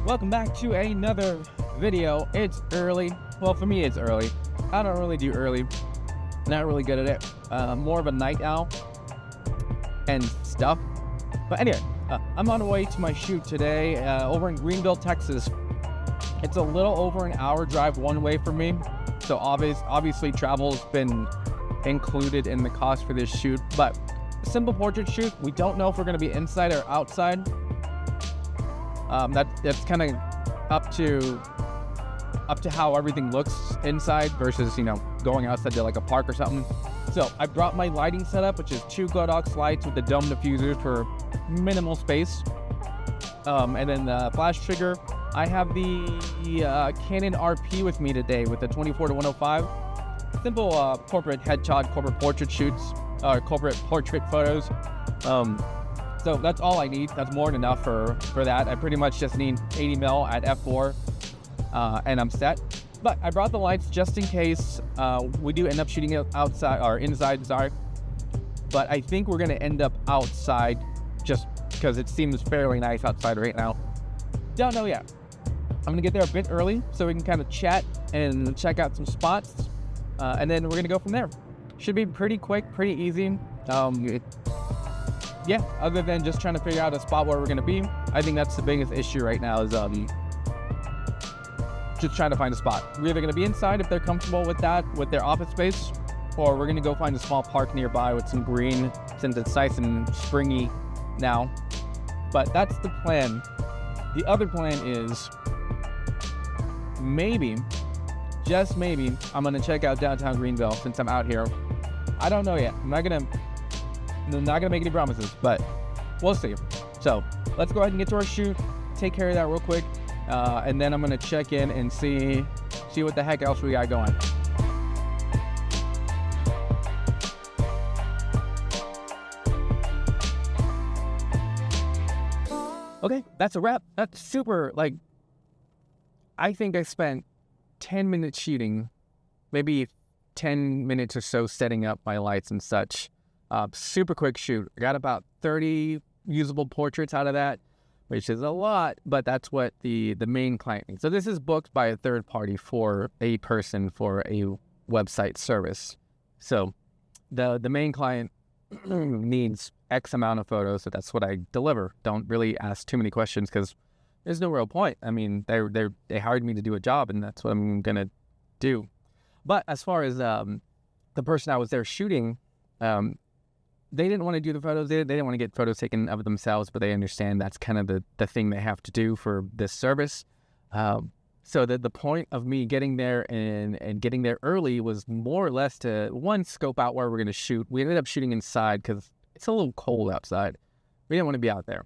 Welcome back to another video. It's early. Well, for me, it's early. I don't really do early. Not really good at it. More of a night owl and stuff. But anyway, I'm on the way to my shoot today over in Greenville, Texas. It's a little over an hour drive one way for me. So obviously travel's been included in the cost for this shoot. But a simple portrait shoot. We don't know if we're going to be inside or outside. That's kind of up to how everything looks inside versus, going outside to like a park or something. So I brought my lighting setup, which is 2 Godox lights with the dome diffusers for minimal space. And then the flash trigger. I have the Canon RP with me today with the 24-105. Simple corporate headshot, corporate portrait shoots, corporate portrait photos. So that's all I need. That's more than enough for that. I pretty much just need 80mm at f4 and I'm set. But I brought the lights just in case we do end up shooting it outside or inside, sorry. But I think we're gonna end up outside just because it seems fairly nice outside right now. Don't know yet. I'm gonna get there a bit early so we can kind of chat and check out some spots. And then we're gonna go from there. Should be pretty quick, pretty easy. Yeah, other than just trying to figure out a spot where we're going to be. I think that's the biggest issue right now is just trying to find a spot. We're either going to be inside if they're comfortable with that, with their office space, or we're going to go find a small park nearby with some green since it's nice and springy now. But that's the plan. The other plan is maybe, just maybe, I'm going to check out downtown Greenville since I'm out here. I don't know yet. I'm not going to make any promises, but we'll see. So let's go ahead and get to our shoot, take care of that real quick, and then I'm going to check in and see what the heck else we got going. Okay, that's a wrap. That's super, I think I spent 10 minutes shooting, maybe 10 minutes or so setting up my lights and such. Super quick shoot. I got about 30 usable portraits out of that, which is a lot, but that's what the main client needs. So this is booked by a third party for a person for a website service. So the main client needs X amount of photos, so that's what I deliver. Don't really ask too many questions because there's no real point. I mean, they hired me to do a job, and that's what I'm gonna do. But as far as the person I was there shooting, they didn't want to do the photos. They didn't want to get photos taken of themselves, but they understand that's kind of the thing they have to do for this service. So the point of me getting there and getting there early was more or less to, one, scope out where we're going to shoot. We ended up shooting inside because it's a little cold outside. We didn't want to be out there.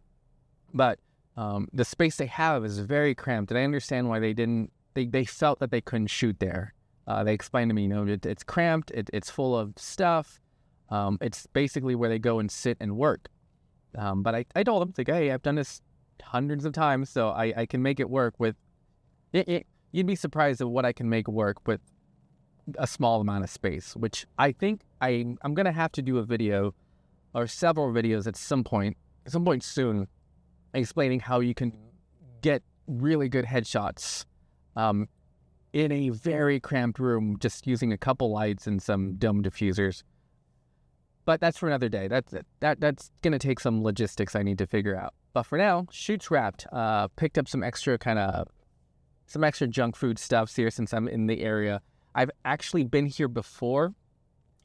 But the space they have is very cramped, and I understand why they felt that they couldn't shoot there. They explained to me, it's cramped, it's full of stuff. It's basically where they go and sit and work. But I told them, hey, I've done this hundreds of times, so I can make it work with it. You'd be surprised at what I can make work with a small amount of space, which I think I'm going to have to do a video or several videos at some point soon, explaining how you can get really good headshots in a very cramped room just using a couple lights and some dome diffusers. But that's for another day. That's going to take some logistics I need to figure out. But for now, shoot's wrapped. Picked up some extra junk food stuff here since I'm in the area. I've actually been here before.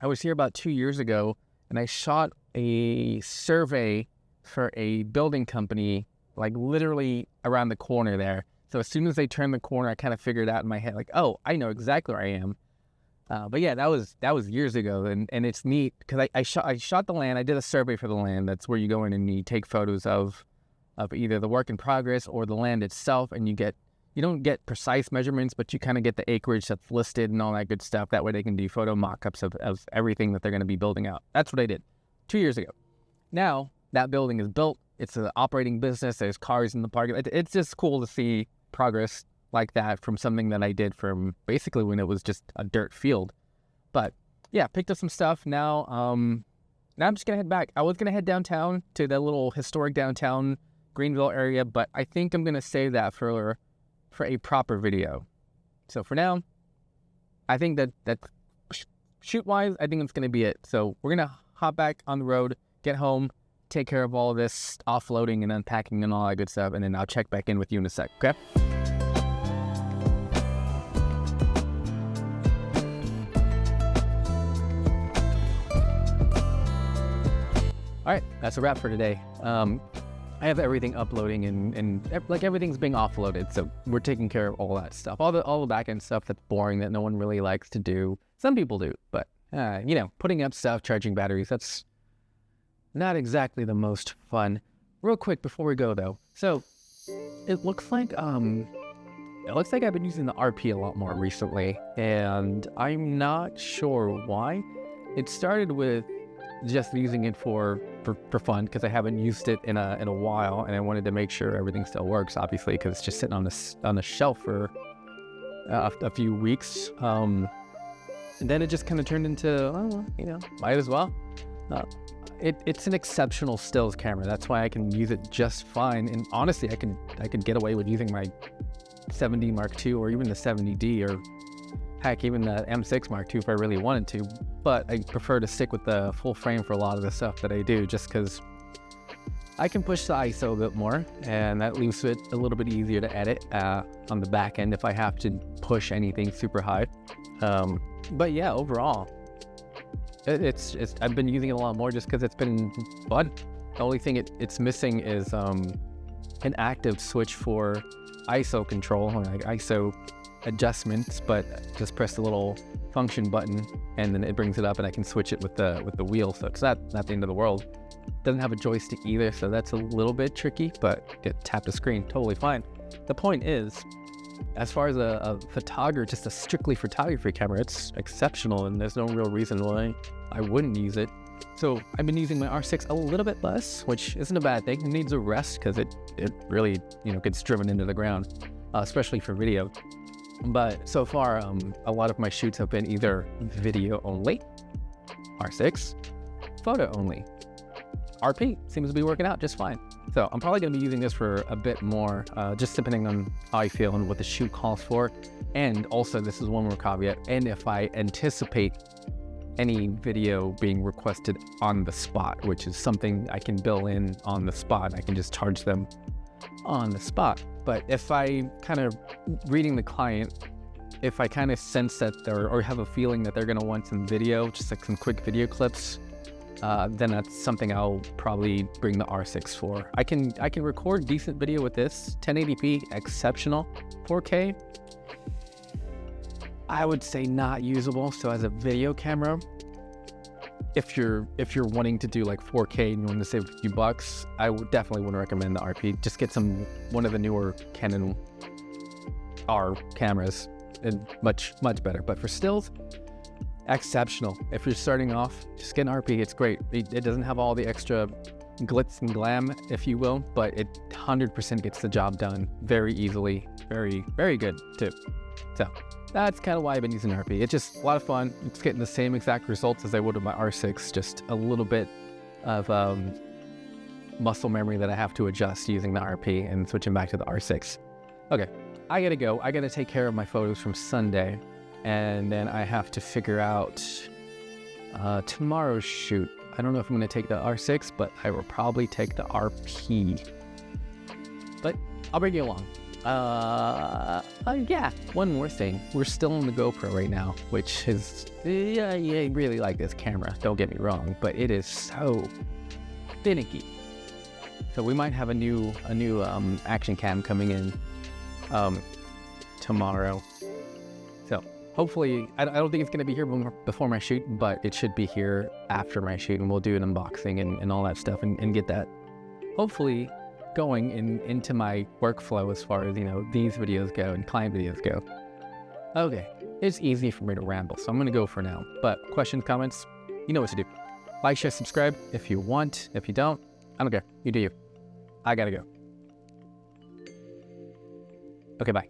I was here about 2 years ago, and I shot a survey for a building company, literally around the corner there. So as soon as they turned the corner, I kind of figured out in my head, oh, I know exactly where I am. But yeah, that was years ago, and it's neat because I shot the land. I did a survey for the land. That's where you go in and you take photos of either the work in progress or the land itself, and you don't get precise measurements, but you kind of get the acreage that's listed and all that good stuff. That way they can do photo mock-ups of everything that they're going to be building out. That's what I did 2 years ago. Now that building is built. It's an operating business. There's cars in the park. It's just cool to see progress like that from something that I did from basically when it was just a dirt field. But yeah, picked up some stuff. Now I'm just gonna head back. I was gonna head downtown to the little historic downtown Greenville area, but I think I'm going to save that for a proper video. So for now, I think that shoot-wise, I think that's going to be it. So we're going to hop back on the road, get home, take care of all of this offloading and unpacking and all that good stuff, and then I'll check back in with you in a sec, okay? All right, that's a wrap for today. I have everything uploading and like everything's being offloaded, so we're taking care of all that stuff, all the back end stuff that's boring that no one really likes to do. Some people do, but you know, putting up stuff, charging batteries, that's not exactly the most fun. Real quick before we go though, so it looks like I've been using the RP a lot more recently, and I'm not sure why. It started with just using it for fun because I haven't used it in a while, and I wanted to make sure everything still works, obviously, because it's just sitting on the shelf for a few weeks. And then it just kind of turned into, oh, you know, might as well. It's an exceptional stills camera. That's why I can use it just fine. And honestly, I could get away with using my 7D Mark II or even the 70D or heck, even the M6 Mark II if I really wanted to. But I prefer to stick with the full frame for a lot of the stuff that I do, just because I can push the ISO a bit more, and that leaves it a little bit easier to edit on the back end if I have to push anything super high. But yeah, overall, it's I've been using it a lot more just because it's been fun. The only thing it's missing is an active switch for ISO control, like ISO adjustments, but just press the little function button and then it brings it up and I can switch it with the wheel. So it's not the end of the world. Doesn't have a joystick either, so that's a little bit tricky, but tap the screen, totally fine. The point is, as far as a photographer, just a strictly photography camera, it's exceptional and there's no real reason why I wouldn't use it. So I've been using my R6 a little bit less, which isn't a bad thing. It needs a rest because it really, you know, gets driven into the ground, especially for video. But so far, a lot of my shoots have been either video only, R6, photo only. RP seems to be working out just fine. So I'm probably going to be using this for a bit more, just depending on how I feel and what the shoot calls for. And also, this is one more caveat, and if I anticipate any video being requested on the spot, which is something I can bill in on the spot. I can just charge them on the spot. But if I kind of reading the client, if I kind of sense that or have a feeling that they're going to want some video, just like some quick video clips, then that's something I'll probably bring the R6 for. I can record decent video with this, 1080p, exceptional. 4K, I would say not usable. So as a video camera, if you're wanting to do like 4K and you want to save a few bucks, I would definitely want to recommend the RP. Just get one of the newer Canon R cameras, and much better. But for stills, exceptional. If you're starting off, just get an RP. It's great. It doesn't have all the extra glitz and glam, if you will, but it 100% gets the job done very easily. Very, very good too. So that's kind of why I've been using RP. It's just a lot of fun. It's getting the same exact results as I would with my R6, just a little bit of muscle memory that I have to adjust using the RP and switching back to the R6. Okay, I gotta go. I gotta take care of my photos from Sunday, and then I have to figure out tomorrow's shoot. I don't know if I'm gonna take the R6, but I will probably take the RP. But I'll bring you along. Yeah, one more thing. We're still on the GoPro right now, which is, yeah, I really like this camera, don't get me wrong, but it is so finicky. So we might have a new action cam coming in tomorrow. So hopefully, I don't think it's going to be here before my shoot, but it should be here after my shoot, and we'll do an unboxing and all that stuff and get that hopefully going into my workflow as far as, you know, these videos go and client videos go. Okay, it's easy for me to ramble, so I'm going to go for now. But questions, comments, you know what to do. Like, share, subscribe if you want. If you don't, I don't care. You do you. I gotta go. Okay, bye.